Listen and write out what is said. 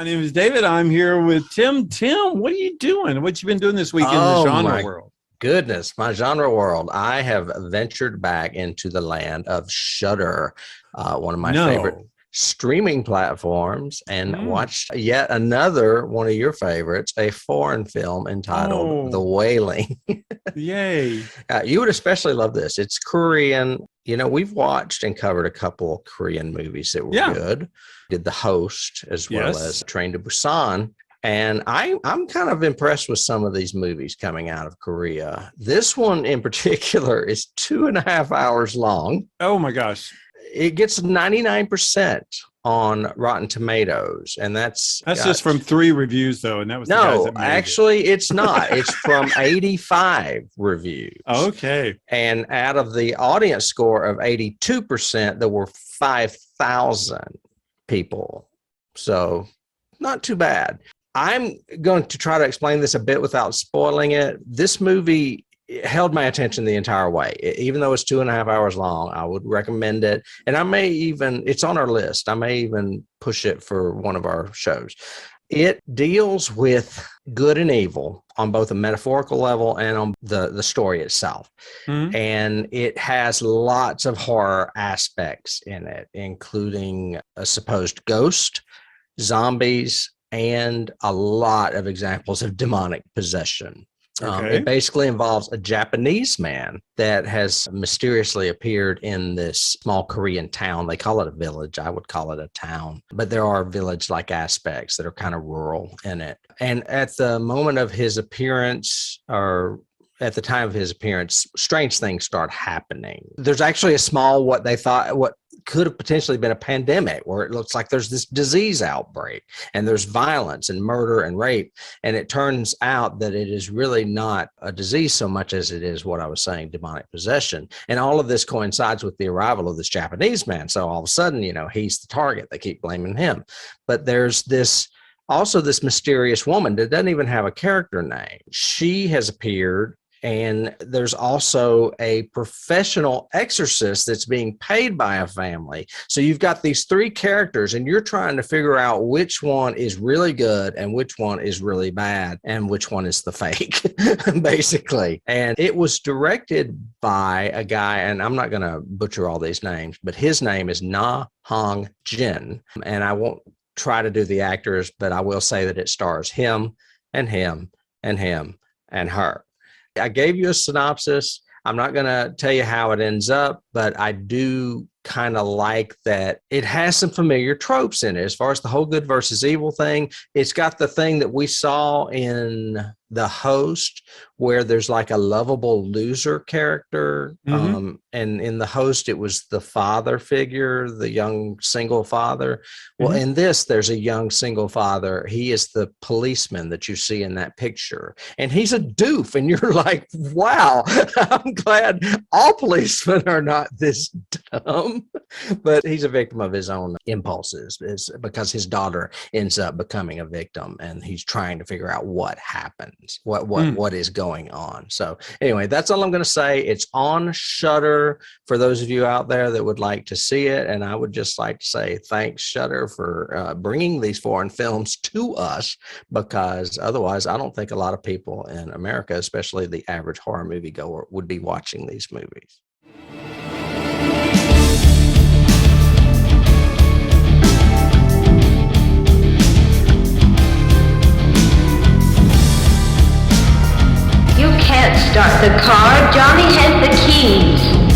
name is David. I'm here with Tim. Tim, what are you doing? What you been doing this week in the genre world? Goodness, my genre world. I have ventured back into the land of Shudder, one of my favorite streaming platforms, and watched yet another one of your favorites, a foreign film entitled The Wailing. Yay. You would especially love this. It's Korean. You know, we've watched and covered a couple of Korean movies that were good. Did The Host as well as Train to Busan. And I'm kind of impressed with some of these movies coming out of Korea. This one in particular is 2.5 hours long. Oh my gosh. It gets 99% on Rotten Tomatoes. And that's just from 3 reviews though. And that was actually it's not. It's from 85 reviews. Okay. And out of the audience score of 82%, there were 5,000 people. So not too bad. I'm going to try to explain this a bit without spoiling it. This movie held my attention the entire way. Even though it's 2.5 hours long, I would recommend it. And it's on our list. I may even push it for one of our shows. It deals with good and evil on both a metaphorical level and on the story itself. And it has lots of horror aspects in it, including a supposed ghost, zombies, and a lot of examples of demonic possession. It basically involves a Japanese man that has mysteriously appeared in this small Korean town. They call it a village. I would call it a town. But there are village-like aspects that are kind of rural in it. And at the moment of his appearance, or at the time of his appearance, strange things start happening. There's actually a small, what could have potentially been a pandemic, where it looks like there's this disease outbreak and there's violence and murder and rape. And it turns out that it is really not a disease so much as it is what I was saying, demonic possession. And all of this coincides with the arrival of this Japanese man. So all of a sudden, he's the target. They keep blaming him. But there's this mysterious woman that doesn't even have a character name. She has appeared. And there's also a professional exorcist that's being paid by a family. So you've got these 3 characters and you're trying to figure out which one is really good and which one is really bad and which one is the fake, basically. And it was directed by a guy, and I'm not going to butcher all these names, but his name is Na Hong Jin. And I won't try to do the actors, but I will say that it stars him and him and him and her. I gave you a synopsis. I'm not going to tell you how it ends up, but I do kind of like that it has some familiar tropes in it. As far as the whole good versus evil thing, it's got the thing that we saw in The Host, where there's like a lovable loser character. And in The Host, it was the father figure, the young single father. Well, in this, there's a young single father. He is the policeman that you see in that picture. And he's a doof. And you're like, wow, I'm glad all policemen are not this dumb. But he's a victim of his own impulses, because his daughter ends up becoming a victim, and he's trying to figure out what happens, what is going on. So anyway, that's all I'm going to say. It's on Shudder for those of you out there that would like to see it. And I would just like to say thanks, Shudder, for bringing these foreign films to us, because otherwise I don't think a lot of people in America, especially the average horror moviegoer, would be watching these movies. You can't start the car. Johnny has the keys.